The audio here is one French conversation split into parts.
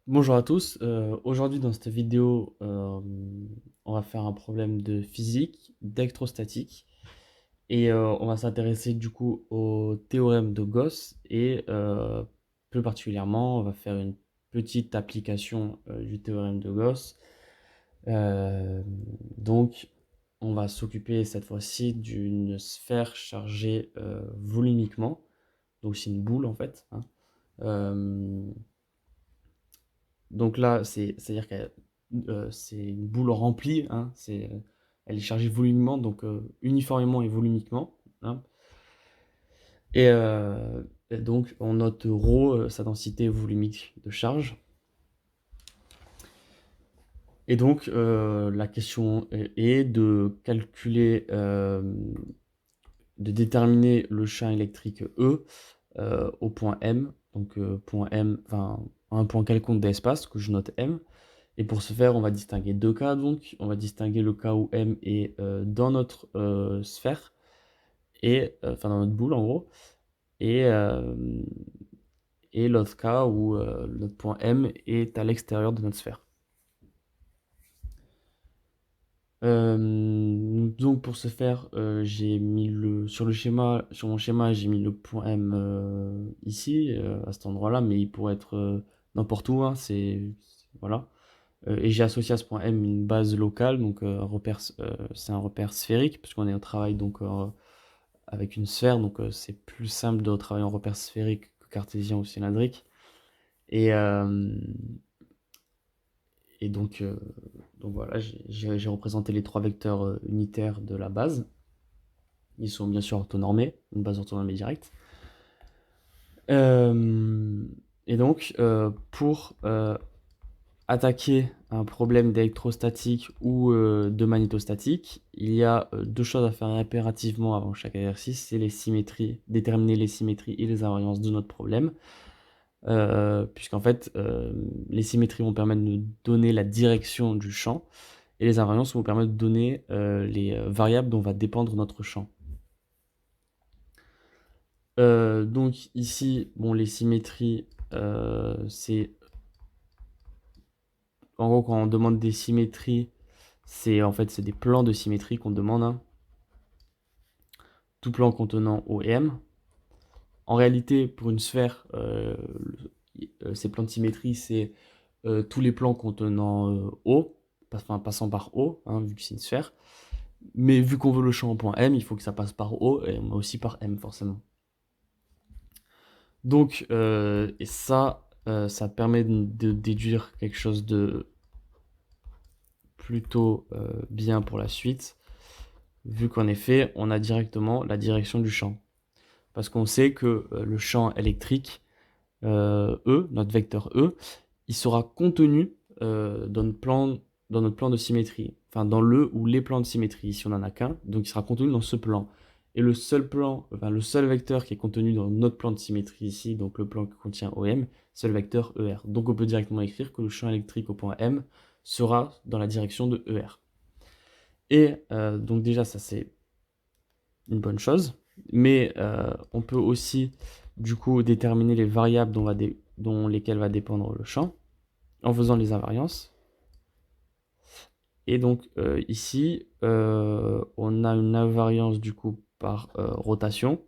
Bonjour à tous, aujourd'hui dans cette vidéo, on va faire un problème de physique, d'électrostatique et on va s'intéresser du coup au théorème de Gauss et plus particulièrement, on va faire une petite application du théorème de Gauss. Euh, donc, on va s'occuper cette fois-ci d'une sphère chargée volumiquement, donc c'est une boule en fait, hein. Euh, Donc là, c'est-à-dire que c'est une boule remplie, hein, elle est chargée volumiquement, donc uniformément et volumiquement, hein. Et donc on note ρ, sa densité volumique de charge. Et donc la question est de calculer, de déterminer le champ électrique E au point M, donc point M, enfin un point quelconque de l'espace que je note M. Et pour ce faire, on va distinguer deux cas. Donc, on va distinguer le cas où M est dans notre sphère, et, enfin dans notre boule en gros, et, euh, et l'autre cas où notre point M est à l'extérieur de notre sphère. Donc pour ce faire, j'ai mis sur le schéma, sur mon schéma, j'ai mis le point M ici, à cet endroit-là, mais il pourrait être n'importe où, hein, voilà. Et j'ai associé à ce point M une base locale, donc c'est un repère sphérique, puisqu'on est au travail donc, avec une sphère, donc c'est plus simple de travailler en repère sphérique que cartésien ou cylindrique. Et, euh, et donc voilà, j'ai représenté les trois vecteurs unitaires de la base. Ils sont bien sûr orthonormés, une base orthonormée directe. Euh, et donc, pour attaquer un problème d'électrostatique ou de magnétostatique, il y a deux choses à faire impérativement avant chaque exercice, c'est les symétries, déterminer les symétries et les invariances de notre problème, puisqu'en fait, les symétries vont permettre de donner la direction du champ, et les invariances vont permettre de donner les variables dont va dépendre notre champ. Donc ici, bon, les symétries, c'est en gros quand on demande des symétries, c'est des plans de symétrie qu'on demande, hein. Tout plan contenant O et M. En réalité, pour une sphère, ces plans de symétrie, c'est tous les plans contenant O, enfin passant par O, hein, vu que c'est une sphère. Mais vu qu'on veut le champ en point M, il faut que ça passe par O et aussi par M forcément. Donc, et ça permet de déduire quelque chose de plutôt bien pour la suite, vu qu'en effet, on a directement la direction du champ. Parce qu'on sait que le champ électrique, E, notre vecteur E, il sera contenu dans notre plan de symétrie. Enfin, dans le ou les plans de symétrie, si on n'en a qu'un. Donc, il sera contenu dans ce plan. Et le seul vecteur qui est contenu dans notre plan de symétrie ici, donc le plan qui contient OM, c'est le vecteur ER. Donc, on peut directement écrire que le champ électrique au point M sera dans la direction de ER. Et donc, déjà, ça, c'est une bonne chose. Mais on peut aussi, du coup, déterminer les variables dont lesquelles va dépendre le champ en faisant les invariances. Et donc ici, on a une invariance du coup par rotation.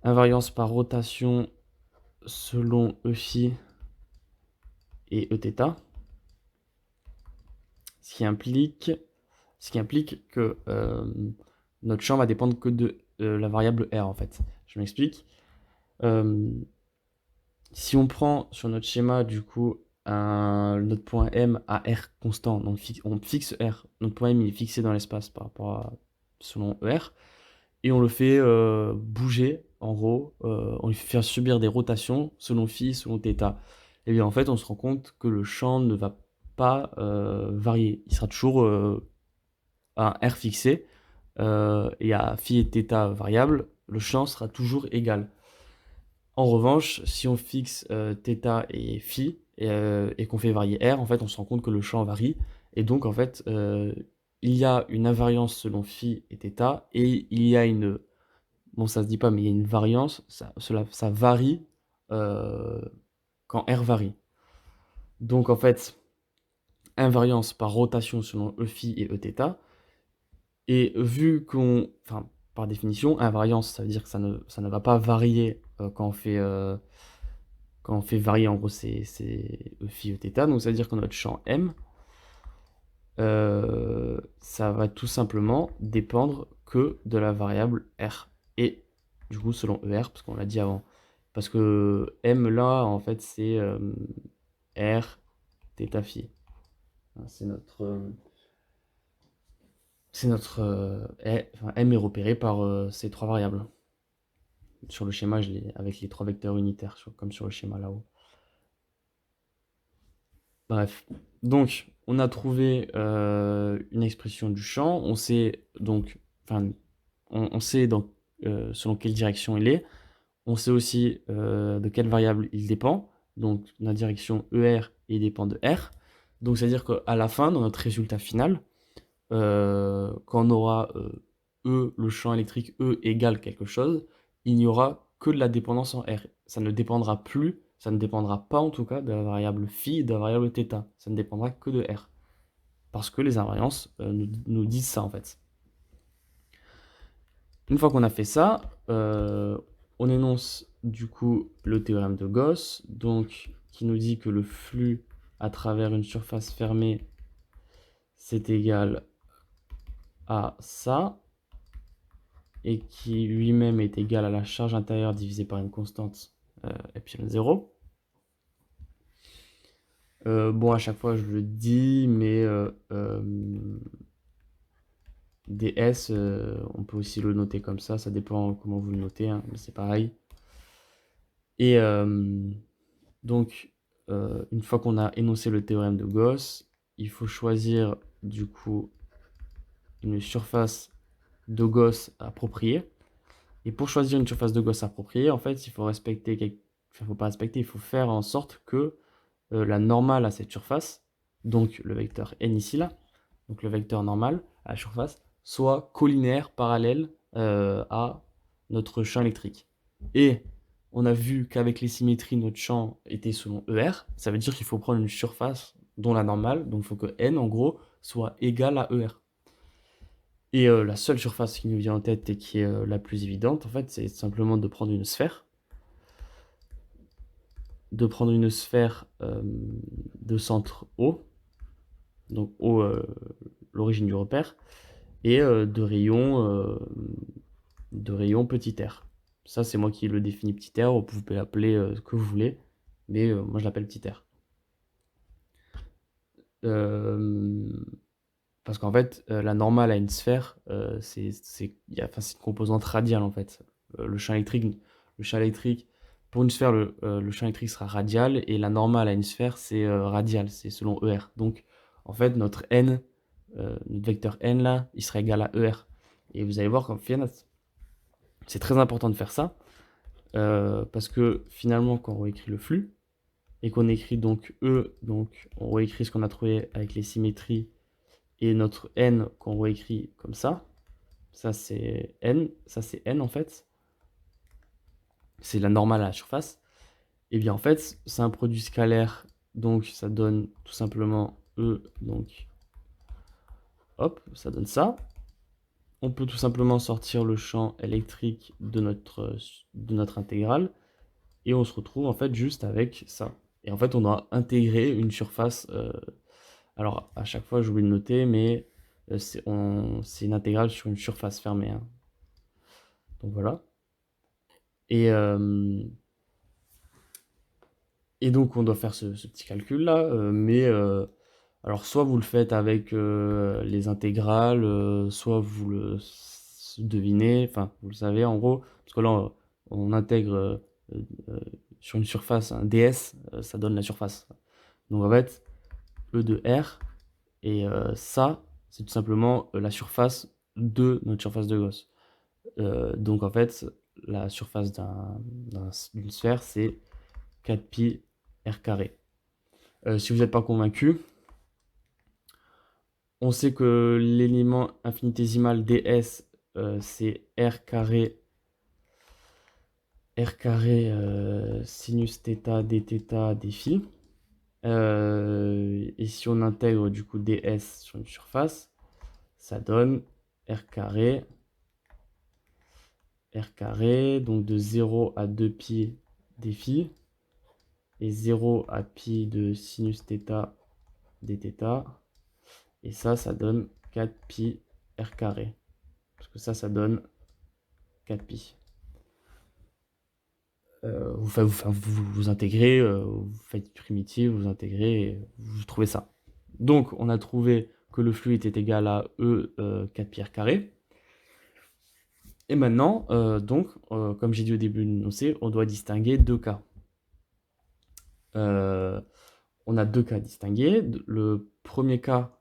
Invariance par rotation selon E phi et Eθ, ce qui implique, ce qui implique que notre champ va dépendre que de la variable R en fait. Je m'explique. Euh, Si on prend sur notre schéma du coup notre point M à R constant, donc on fixe R, notre point M il est fixé dans l'espace par rapport à selon ER, et on le fait bouger, en gros, on lui fait faire subir des rotations selon phi, selon θ. Et bien en fait, on se rend compte que le champ ne va pas varier. Il sera toujours à un R fixé, et à phi et θ variables, le champ sera toujours égal. En revanche, si on fixe θ et phi, et qu'on fait varier r, en fait, on se rend compte que le champ varie. Et donc, en fait, il y a une invariance selon phi et θ, et il y a une bon, ça se dit pas, mais il y a une variance, ça varie, euh, quand R varie. Donc en fait, invariance par rotation selon E phi et E θ. Et vu qu'on, enfin, par définition, invariance, ça veut dire que ça ne va pas varier quand on fait varier, en gros, c'est E phi, E θ. Donc ça veut dire que notre champ M, ça va tout simplement dépendre que de la variable R. Et du coup, selon ER, parce qu'on l'a dit avant. Parce que M là, en fait, c'est R θ phi. C'est notre M est repéré par ces trois variables. Sur le schéma, avec les trois vecteurs unitaires, comme sur le schéma là-haut. Bref. Donc, on a trouvé une expression du champ. On sait donc, enfin, on sait donc, selon quelle direction il est. On sait aussi de quelle variable il dépend. Donc, la direction ER, il dépend de R. Donc, c'est-à-dire qu'à la fin, dans notre résultat final, quand on aura le champ électrique E égale quelque chose, il n'y aura que de la dépendance en R. Ça ne dépendra plus, ça ne dépendra pas en tout cas de la variable phi et de la variable θ. Ça ne dépendra que de R. Parce que les invariances nous disent ça en fait. Une fois qu'on a fait ça, on énonce du coup le théorème de Gauss, donc qui nous dit que le flux à travers une surface fermée, c'est égal à ça, et qui lui-même est égal à la charge intérieure divisée par une constante epsilon 0. Bon, à chaque fois je le dis, mais ds, on peut aussi le noter comme ça dépend comment vous le notez, hein, mais c'est pareil. Et donc, une fois qu'on a énoncé le théorème de Gauss, il faut choisir du coup une surface de Gauss appropriée. Et pour choisir une surface de Gauss appropriée, en fait, il faut respecter faut pas respecter, il faut faire en sorte que la normale à cette surface, donc le vecteur n ici là, donc le vecteur normal à la surface, soit collinaire, parallèle à notre champ électrique. Et on a vu qu'avec les symétries, notre champ était selon ER, ça veut dire qu'il faut prendre une surface dont la normale, donc il faut que n en gros soit égale à ER. Et la seule surface qui nous vient en tête et qui est la plus évidente, en fait, c'est simplement de prendre une sphère. De prendre une sphère de centre O, donc O, l'origine du repère, et de rayon petit r. Ça, c'est moi qui le définis petit r, vous pouvez l'appeler ce que vous voulez, mais moi je l'appelle petit r. Parce qu'en fait, la normale à une sphère, c'est une composante radiale en fait. Le champ électrique, pour une sphère, le champ électrique sera radial et la normale à une sphère, c'est radial, c'est selon ER. Donc, en fait, notre vecteur n là, il sera égal à ER. Et vous allez voir qu'en fait, c'est très important de faire ça parce que finalement, quand on réécrit le flux et qu'on écrit donc E, donc on réécrit ce qu'on a trouvé avec les symétries. Et notre n qu'on réécrit comme ça c'est n en fait, c'est la normale à la surface, et bien en fait c'est un produit scalaire, donc ça donne tout simplement E, donc hop, ça donne ça. On peut tout simplement sortir le champ électrique de notre intégrale, et on se retrouve en fait juste avec ça. Et en fait on doit intégrer une surface, alors à chaque fois j'oublie de noter, mais c'est une intégrale sur une surface fermée, hein. Donc voilà. Et, et donc on doit faire ce petit calcul-là, mais alors soit vous le faites avec les intégrales, soit vous le devinez, enfin vous le savez en gros, parce que là on intègre euh, sur une surface un ds, ça donne la surface. Donc en fait, E de R, et ça, c'est tout simplement la surface de notre surface de Gauss. Donc en fait, la surface d'une sphère, c'est 4pi r carré. Si vous n'êtes pas convaincu, on sait que l'élément infinitésimal ds, c'est r carré r carré sinus θ dθ dφ. Et si on intègre du coup ds sur une surface, ça donne r carré, donc de 0 à 2π dφ, et 0 à π de sinus θ dθ, et ça donne 4π r carré, parce que ça donne 4π. Vous intégrez, vous faites primitive, vous intégrez, et vous trouvez ça. Donc, on a trouvé que le fluide est égal à E 4πr carré. Et maintenant, comme j'ai dit au début de l'énoncé, on doit distinguer deux cas. On a deux cas distingués. Le premier cas,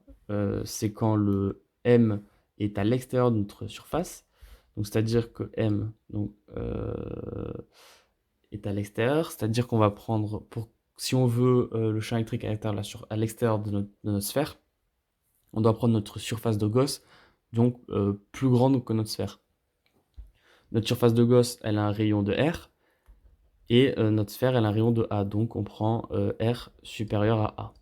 c'est quand le M est à l'extérieur de notre surface. Donc, c'est-à-dire que M est à l'extérieur. C'est-à-dire qu'on va prendre, si on veut le champ électrique à l'extérieur de notre sphère, on doit prendre notre surface de Gauss, donc plus grande que notre sphère. Notre surface de Gauss, elle a un rayon de R, et notre sphère, elle a un rayon de A. Donc on prend R supérieur à A.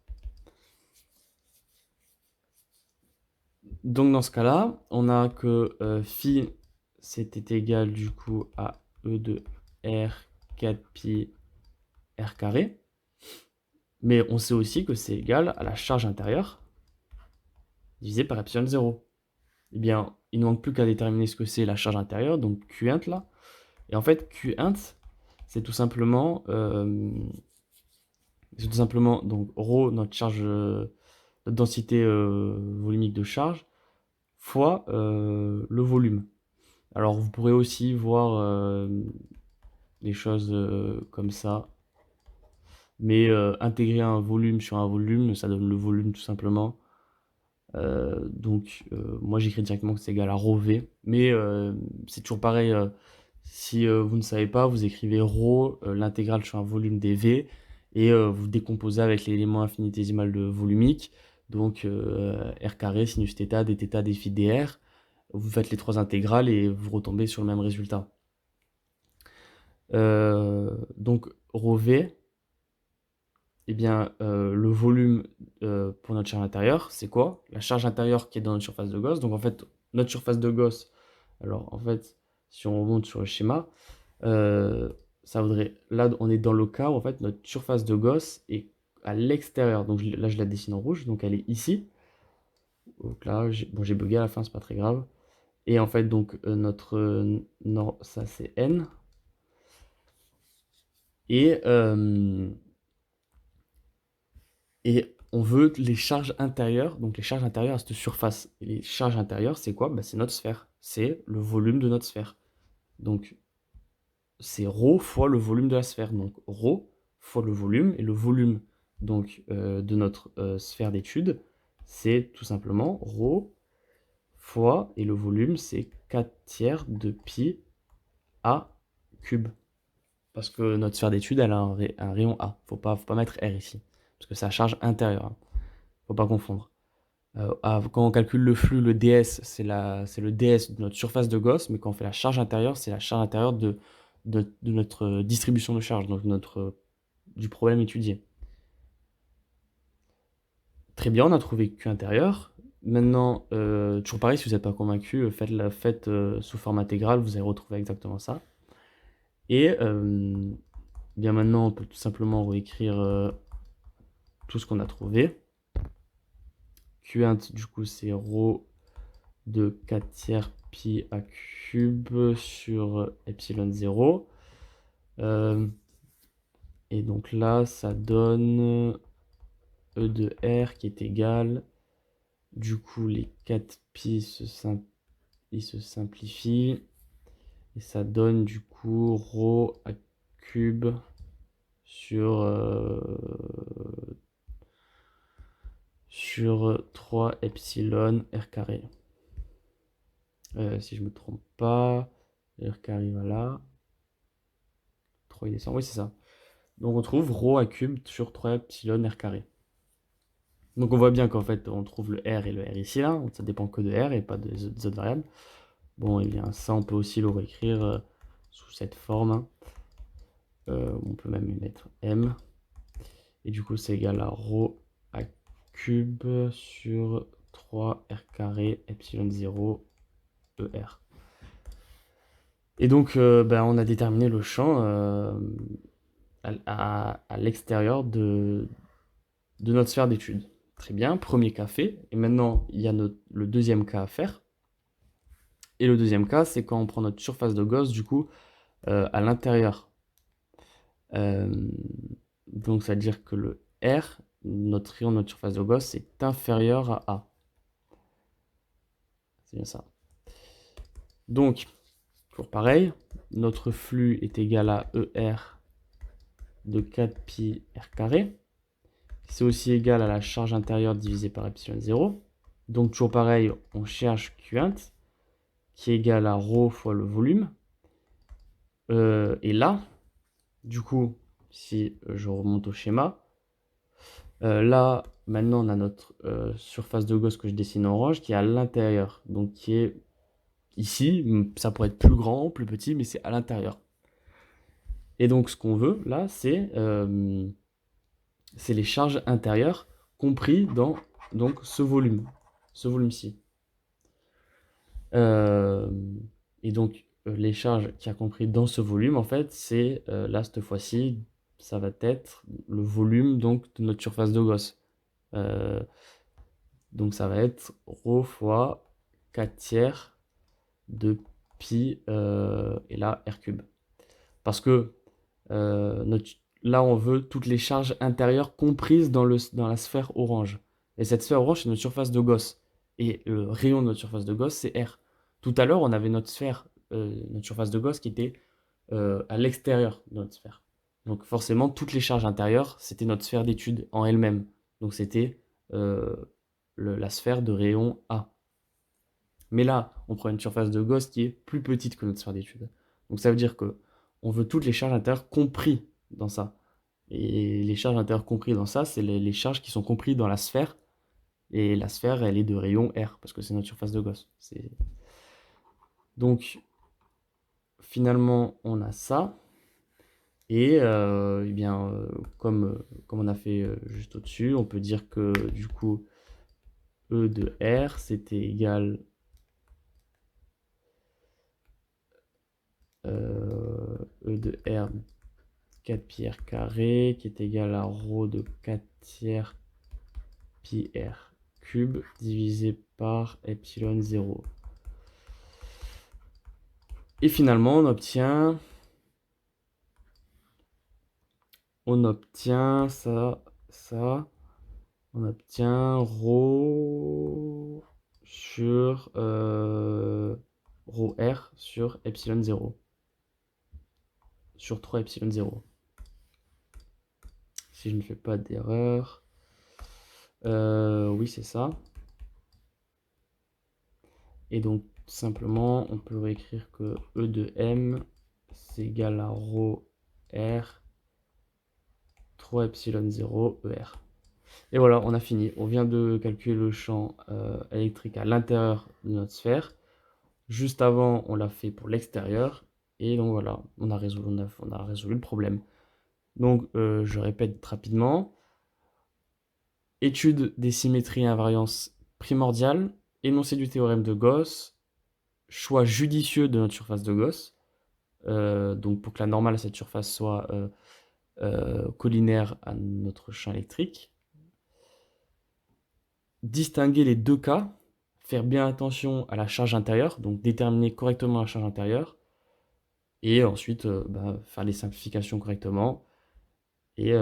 Donc dans ce cas-là, on a que phi, c'était égal du coup à E de R 4π R carré. Mais on sait aussi que c'est égal à la charge intérieure divisé par epsilon 0. Eh bien, il ne manque plus qu'à déterminer ce que c'est la charge intérieure, donc Q int là. Et en fait, Q int, c'est tout simplement donc ρ, notre charge, notre densité volumique de charge, fois le volume. Alors vous pourrez aussi voir des choses comme ça, mais intégrer un volume sur un volume, ça donne le volume tout simplement. Moi j'écris directement que c'est égal à ρV, mais c'est toujours pareil. Si vous ne savez pas, vous écrivez ρ, l'intégrale sur un volume dV, et vous décomposez avec l'élément infinitésimal de volumique, donc r carré, sinus θ, dθ, dφ, dr. Vous faites les trois intégrales et vous retombez sur le même résultat. Donc ρV, eh bien, le volume pour notre charge intérieure, c'est quoi? La charge intérieure qui est dans notre surface de Gauss. Donc en fait, notre surface de Gauss, alors en fait, si on remonte sur le schéma, ça voudrait, là on est dans le cas où en fait notre surface de Gauss est à l'extérieur. Donc là je la dessine en rouge, donc elle est ici. Donc là, j'ai bugué à la fin, c'est pas très grave. Et en fait, donc ça c'est N. Et on veut les charges intérieures, donc les charges intérieures à cette surface. Et les charges intérieures, c'est quoi? C'est notre sphère. C'est le volume de notre sphère. Donc, c'est ρ fois le volume de la sphère. Donc, ρ fois le volume. Et le volume donc, de notre sphère d'étude, c'est tout simplement ρ fois, et le volume, c'est 4 tiers de pi a cube. Parce que notre sphère d'étude, elle a un rayon A. Faut pas mettre R ici. Parce que c'est la charge intérieure. Faut pas confondre. Quand on calcule le flux, le ds, c'est le ds de notre surface de Gauss, mais quand on fait la charge intérieure, c'est la charge intérieure de notre distribution de charge, donc du problème étudié. Très bien, on a trouvé Q intérieur. Maintenant, toujours pareil, si vous n'êtes pas convaincu, faites sous forme intégrale, vous allez retrouver exactement ça. Et bien maintenant, on peut tout simplement réécrire tout ce qu'on a trouvé. Qint, du coup, c'est ρ de 4 tiers pi a cube sur epsilon 0. Et donc là, ça donne E de R qui est égal. Du coup, les 4 pi se simplifient. Et ça donne du coup ρ a cube sur 3 epsilon r carré. Si je me trompe pas, R carré va là. 3 il descend, oui c'est ça. Donc on trouve ρ a cube sur 3 epsilon r carré. Donc on voit bien qu'en fait on trouve le R et le R ici là, ça dépend que de R et pas des autres variables. Bon et bien ça on peut aussi le réécrire sous cette forme. on peut même y mettre M. Et du coup, c'est égal à rho A cube sur 3R carré epsilon 0 ER. Et donc, on a déterminé le champ à l'extérieur de notre sphère d'étude. Très bien, premier cas fait. Et maintenant, il y a le deuxième cas à faire. Et le deuxième cas, c'est quand on prend notre surface de Gauss, du coup, à l'intérieur. Donc, ça veut dire que le R, notre rayon de notre surface de Gauss, est inférieur à A. C'est bien ça. Donc, toujours pareil, notre flux est égal à ER de 4pi R carré. C'est aussi égal à la charge intérieure divisée par epsilon 0. Donc, toujours pareil, on cherche Qint, qui est égal à ρ fois le volume. Et là, du coup, si je remonte au schéma, là, maintenant, on a notre surface de Gauss que je dessine en orange qui est à l'intérieur. Donc, qui est ici. Ça pourrait être plus grand, plus petit, mais c'est à l'intérieur. Et donc, ce qu'on veut, là, c'est les charges intérieures compris dans donc, ce volume-ci. Et donc, les charges qu'il y a compris dans ce volume, en fait, c'est, là, cette fois-ci, ça va être le volume donc, de notre surface de Gauss. Donc, ça va être ρ fois 4 tiers de pi, et là, r cube. Parce que là, on veut toutes les charges intérieures comprises dans la sphère orange. Et cette sphère orange, c'est notre surface de Gauss. Et le rayon de notre surface de Gauss, c'est R. Tout à l'heure, on avait notre sphère, notre surface de Gauss qui était à l'extérieur de notre sphère. Donc forcément, toutes les charges intérieures, c'était notre sphère d'étude en elle-même. Donc c'était la sphère de rayon A. Mais là, on prend une surface de Gauss qui est plus petite que notre sphère d'étude. Donc ça veut dire que on veut toutes les charges intérieures comprises dans ça. Et les charges intérieures comprises dans ça, c'est les charges qui sont comprises dans la sphère. Et la sphère, elle est de rayon R, parce que c'est notre surface de Gauss. Donc, finalement, on a ça. Et eh bien, comme on a fait juste au-dessus, on peut dire que du coup, E de R, c'était égal E de R 4 pi R carré, qui est égal à ρ de 4 tiers pi R cube, divisé par epsilon 0. Et finalement, on obtient ça, on obtient ρ sur ρr sur epsilon 0. Sur 3 epsilon 0. Si je ne fais pas d'erreur. Oui, c'est ça. Et donc, simplement, on peut réécrire que E de M, c'est égal à ρ R 3 epsilon 0 ER. Et voilà, on a fini. On vient de calculer le champ électrique à l'intérieur de notre sphère. Juste avant, on l'a fait pour l'extérieur. Et donc voilà, on a résolu le problème. Donc, je répète rapidement. Étude des symétries et invariances primordiales, énoncé du théorème de Gauss, choix judicieux de notre surface de Gauss. Donc pour que la normale à cette surface soit collinaire à notre champ électrique. Distinguer les deux cas, faire bien attention à la charge intérieure, donc déterminer correctement la charge intérieure, et ensuite faire les simplifications correctement, et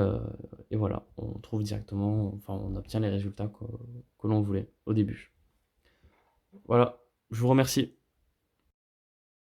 voilà, on trouve directement, enfin on obtient les résultats que l'on voulait au début. Voilà, je vous remercie.